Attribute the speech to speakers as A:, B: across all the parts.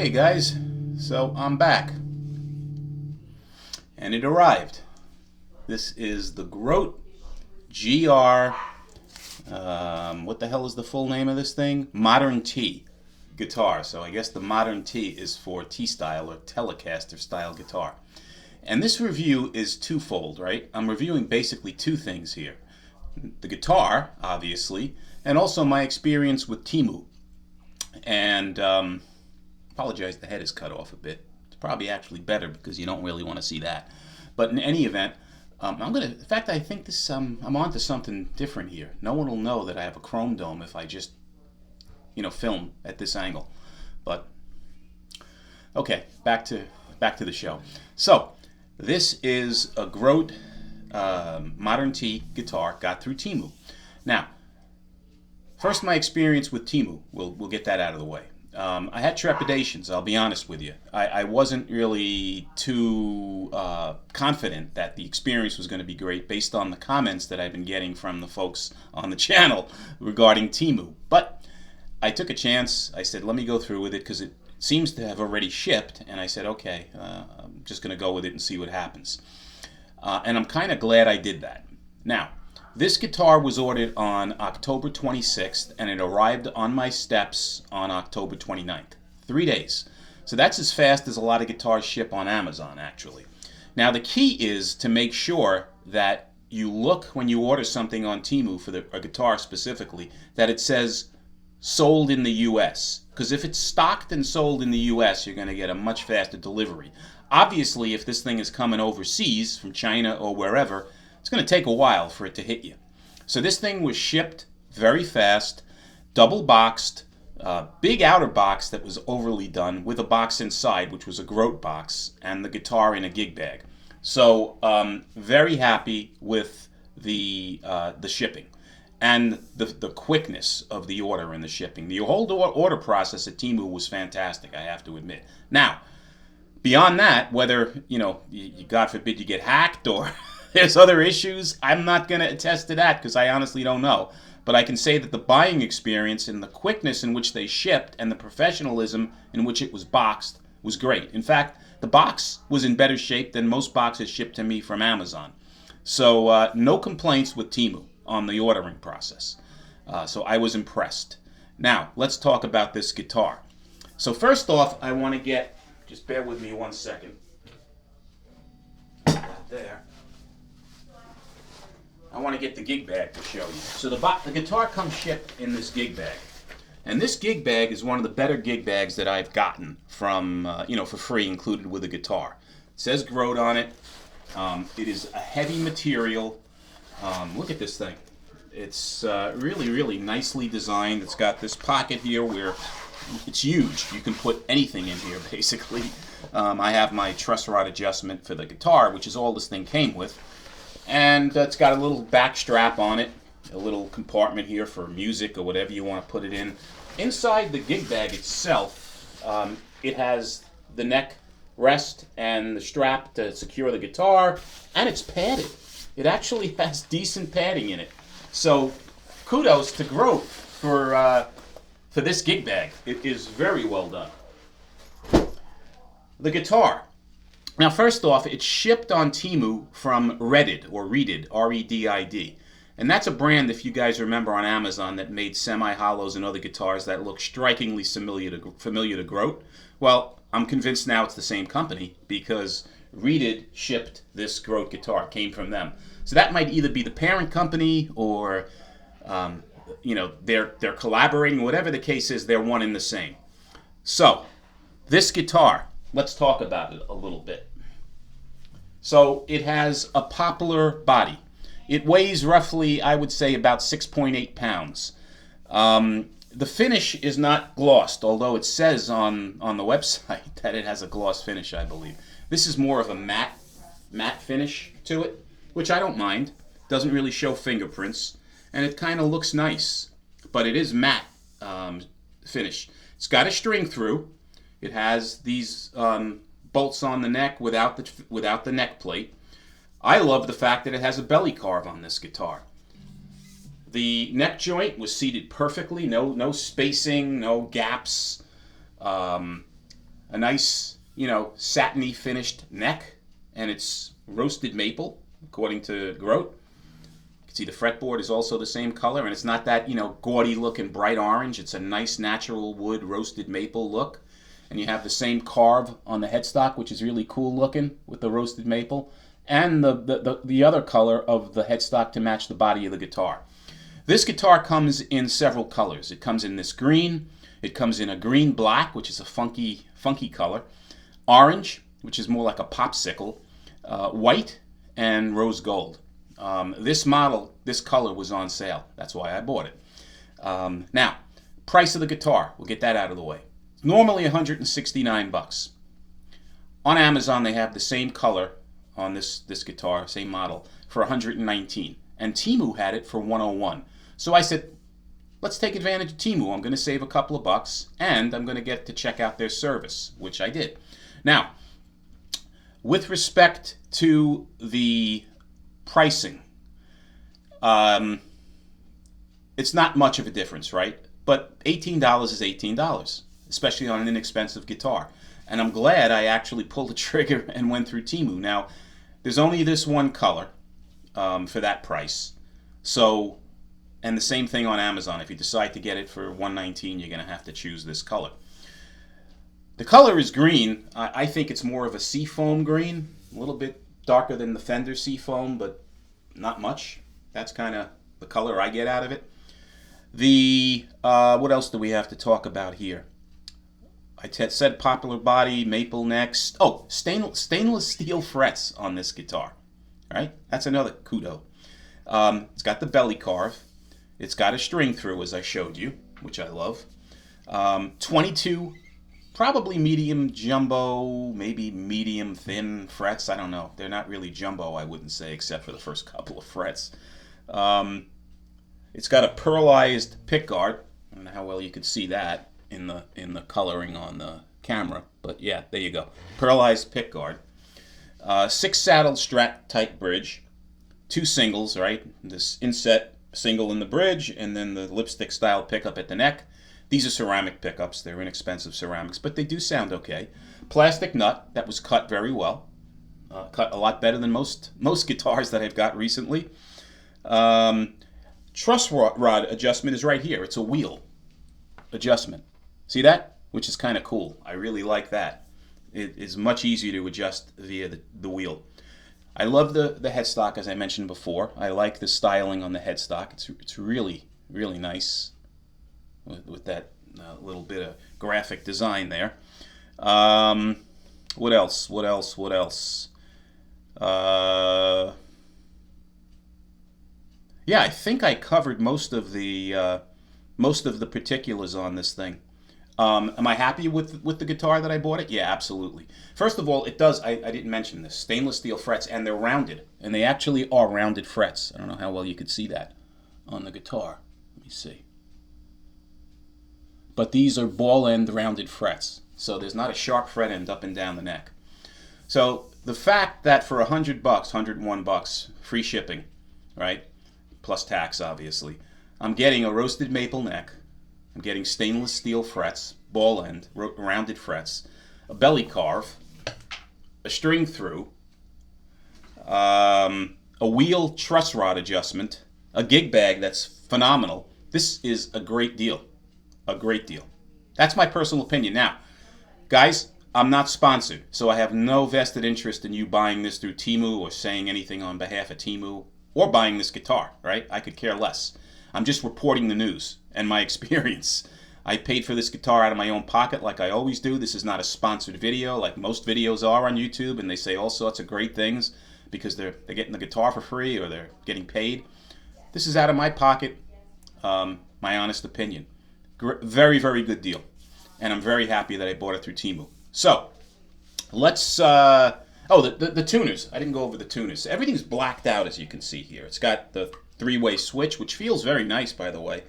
A: Okay guys, so I'm back and it arrived. This is the Grote GR, what the hell is the full name of this thing? Modern T guitar. So I guess the Modern T is for T-style or Telecaster style guitar. And this review is twofold, right? I'm reviewing basically two things here. The guitar, obviously, and also my experience with Temu. And apologize, the head is cut off a bit. It's probably actually better because you don't really want to see that. But in any event, in fact, I think this, I'm onto something different here. No one will know that I have a chrome dome if I just, film at this angle. But, okay, back to the show. So, this is a Grote Modern T guitar, got through Temu. Now, first my experience with Temu, we'll get that out of the way. I had trepidations, I'll be honest with you. I wasn't really too confident that the experience was going to be great based on the comments that I've been getting from the folks on the channel regarding Temu. But I took a chance. I said, let me go through with it because it seems to have already shipped. And I said, okay, I'm just going to go with it and see what happens. And I'm kind of glad I did that. Now, this guitar was ordered on October 26th, and it arrived on my steps on October 29th. 3 days. So that's as fast as a lot of guitars ship on Amazon, actually. Now, the key is to make sure that you look when you order something on Temu for a guitar specifically, that it says sold in the U.S. Because if it's stocked and sold in the U.S., you're going to get a much faster delivery. Obviously, if this thing is coming overseas from China or wherever, it's going to take a while for it to hit you. So this thing was shipped very fast, double boxed, big outer box that was overly done with a box inside, which was a Grote box, and the guitar in a gig bag. So very happy with the shipping and the quickness of the order and the shipping. The whole order process at Temu was fantastic, I have to admit. Now, beyond that, whether, God forbid you get hacked or there's other issues, I'm not going to attest to that because I honestly don't know. But I can say that the buying experience and the quickness in which they shipped and the professionalism in which it was boxed was great. In fact, the box was in better shape than most boxes shipped to me from Amazon. So no complaints with Temu on the ordering process. So I was impressed. Now, let's talk about this guitar. So first off, I want to just bear with me 1 second. There. I want to get the gig bag to show you. So the guitar comes shipped in this gig bag. And this gig bag is one of the better gig bags that I've gotten from, for free included with the guitar. It says Grote on it. It is a heavy material. Look at this thing. It's really, really nicely designed. It's got this pocket here where it's huge. You can put anything in here, basically. I have my truss rod adjustment for the guitar, which is all this thing came with. And it's got a little back strap on it, a little compartment here for music or whatever you want to put it in. Inside the gig bag itself, it has the neck rest and the strap to secure the guitar, and it's padded. It actually has decent padding in it. So kudos to Grote for this gig bag. It is very well done. The guitar. Now, first off, it's shipped on Temu from Reddid, or Reddid, R-E-D-I-D. And that's a brand, if you guys remember, on Amazon that made semi-hollows and other guitars that look strikingly familiar to Grote. Well, I'm convinced now it's the same company because Reddid shipped this Grote guitar, came from them. So that might either be the parent company or, they're collaborating. Whatever the case is, they're one and the same. So, this guitar, let's talk about it a little bit. So it has a poplar body. It weighs roughly, I would say, about 6.8 pounds. The finish is not glossed, although it says on the website that it has a gloss finish, I believe. This is more of a matte finish to it, which I don't mind. Doesn't really show fingerprints, and it kind of looks nice, but it is matte finish. It's got a string through. It has these bolts on the neck without the neck plate. I love the fact that it has a belly carve on this guitar. The neck joint was seated perfectly, no spacing, no gaps. a nice, satiny finished neck, and it's roasted maple, according to Grote. You can see the fretboard is also the same color, and it's not that, gaudy looking bright orange. It's a nice natural wood roasted maple look. And you have the same carve on the headstock, which is really cool looking with the roasted maple, and the other color of the headstock to match the body of the guitar. This guitar comes in several colors. It comes in this green. It comes in a green black, which is a funky color, orange, which is more like a popsicle, white, and rose gold. This model, this color was on sale. That's why I bought it. Now, price of the guitar. We'll get that out of the way. Normally $169. On Amazon, they have the same color on this guitar, same model, for $119. And Temu had it for $101. So I said, let's take advantage of Temu. I'm going to save a couple of bucks, and I'm going to get to check out their service, which I did. Now, with respect to the pricing, it's not much of a difference, right? But $18 is $18. Especially on an inexpensive guitar. And I'm glad I actually pulled the trigger and went through Temu. Now, there's only this one color for that price. So, and the same thing on Amazon. If you decide to get it for $119, you're going to have to choose this color. The color is green. I think it's more of a seafoam green. A little bit darker than the Fender seafoam, but not much. That's kind of the color I get out of it. What else do we have to talk about here? I said popular body, maple necks. Oh, stainless steel frets on this guitar. Right? That's another kudo. It's got the belly carve. It's got a string through, as I showed you, which I love. 22, probably medium jumbo, maybe medium thin frets. I don't know. They're not really jumbo, I wouldn't say, except for the first couple of frets. It's got a pearlized pickguard. I don't know how well you could see that in the coloring on the camera, but yeah, there you go. Pearlized pickguard. 6 saddle Strat type bridge, 2 singles, right? This inset single in the bridge, and then the lipstick style pickup at the neck. These are ceramic pickups. They're inexpensive ceramics, but they do sound okay. Plastic nut that was cut very well. Cut a lot better than most guitars that I've got recently. Truss rod adjustment is right here. It's a wheel adjustment. See that? Which is kind of cool. I really like that. It is much easier to adjust via the wheel. I love the headstock, as I mentioned before. I like the styling on the headstock. It's really, really nice with that little bit of graphic design there. What else? Yeah, I think I covered most of the particulars on this thing. Am I happy with the guitar that I bought it? Yeah, absolutely. First of all, it does, I didn't mention this, stainless steel frets, and they're rounded. And they actually are rounded frets. I don't know how well you could see that on the guitar. Let me see. But these are ball end rounded frets. So there's not a sharp fret end up and down the neck. So the fact that for $100, $101, free shipping, right? Plus tax, obviously. I'm getting a roasted maple neck. I'm getting stainless steel frets, ball end, rounded frets, a belly carve, a string through, a wheel truss rod adjustment, a gig bag that's phenomenal. This is a great deal. A great deal. That's my personal opinion. Now, guys, I'm not sponsored, so I have no vested interest in you buying this through Temu or saying anything on behalf of Temu or buying this guitar, right? I could care less. I'm just reporting the news and my experience. I paid for this guitar out of my own pocket like I always do. This is not a sponsored video like most videos are on YouTube, and they say all sorts of great things because they're getting the guitar for free or they're getting paid. This is out of my pocket, my honest opinion. Very, very good deal. And I'm very happy that I bought it through Temu. So, let's... the tuners. I didn't go over the tuners. Everything's blacked out, as you can see here. It's got the 3-way switch, which feels very nice, by the way.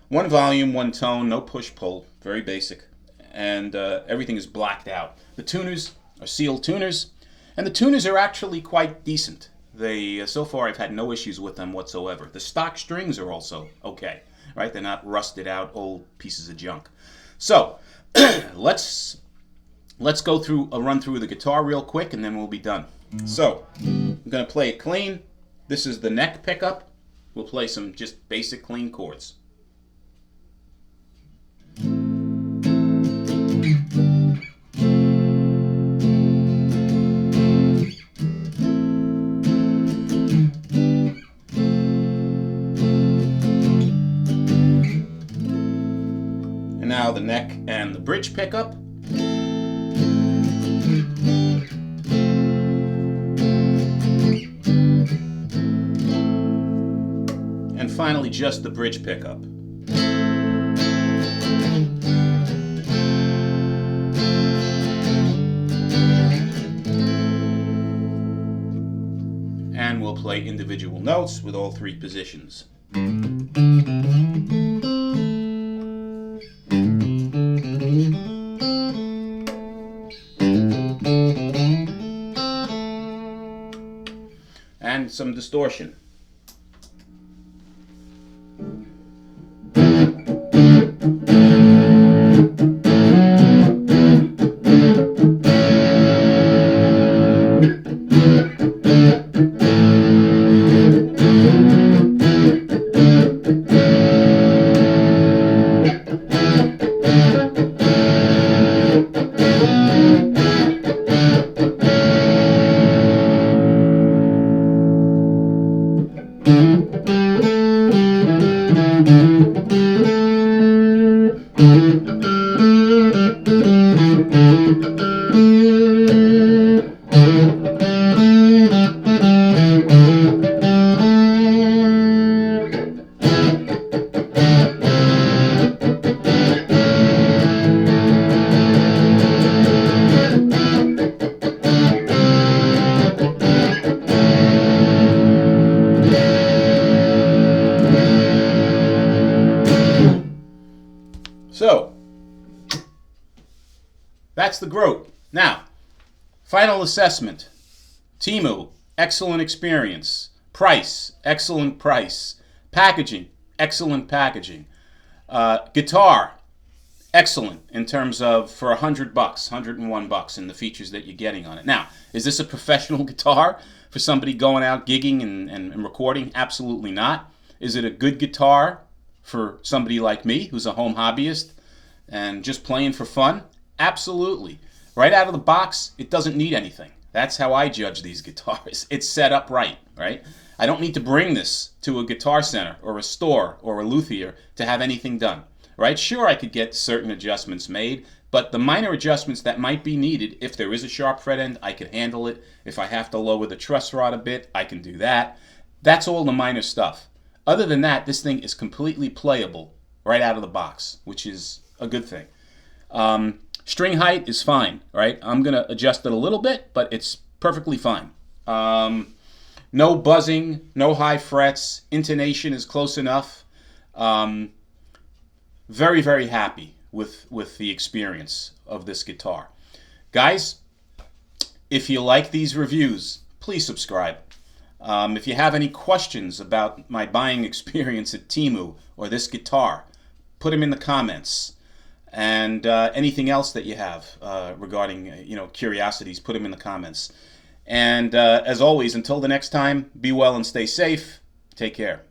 A: 1 volume, 1 tone, no push-pull. Very basic. And everything is blacked out. The tuners are sealed tuners. And the tuners are actually quite decent. They so far, I've had no issues with them whatsoever. The stock strings are also okay. Right? They're not rusted out old pieces of junk. So, let's let's go through a run through the guitar real quick, and then we'll be done. So, I'm going to play it clean. This is the neck pickup. We'll play some just basic clean chords. And now the neck and the bridge pickup. And finally, just the bridge pickup. And we'll play individual notes with all three positions. And some distortion. So, that's the Groat. Now, final assessment. Temu, excellent experience. Price, excellent price. Packaging, excellent packaging. Guitar, excellent in terms of for $100, $101 in the features that you're getting on it. Now, is this a professional guitar for somebody going out gigging and recording? Absolutely not. Is it a good guitar for somebody like me who's a home hobbyist and just playing for fun? Absolutely. Right out of the box, it doesn't need anything. That's how I judge these guitars. It's set up right? I don't need to bring this to a guitar center or a store or a luthier to have anything done, right? Sure, I could get certain adjustments made, but the minor adjustments that might be needed, if there is a sharp fret end, I can handle it. If I have to lower the truss rod a bit, I can do that. That's all the minor stuff. Other than that, this thing is completely playable right out of the box, which is a good thing. String height is fine, right? I'm going to adjust it a little bit, but it's perfectly fine. No buzzing, no high frets. Intonation is close enough. Very, very happy with the experience of this guitar. Guys, if you like these reviews, please subscribe. If you have any questions about my buying experience at Temu or this guitar, put them in the comments. And anything else that you have regarding curiosities, put them in the comments. And as always, until the next time, be well and stay safe. Take care.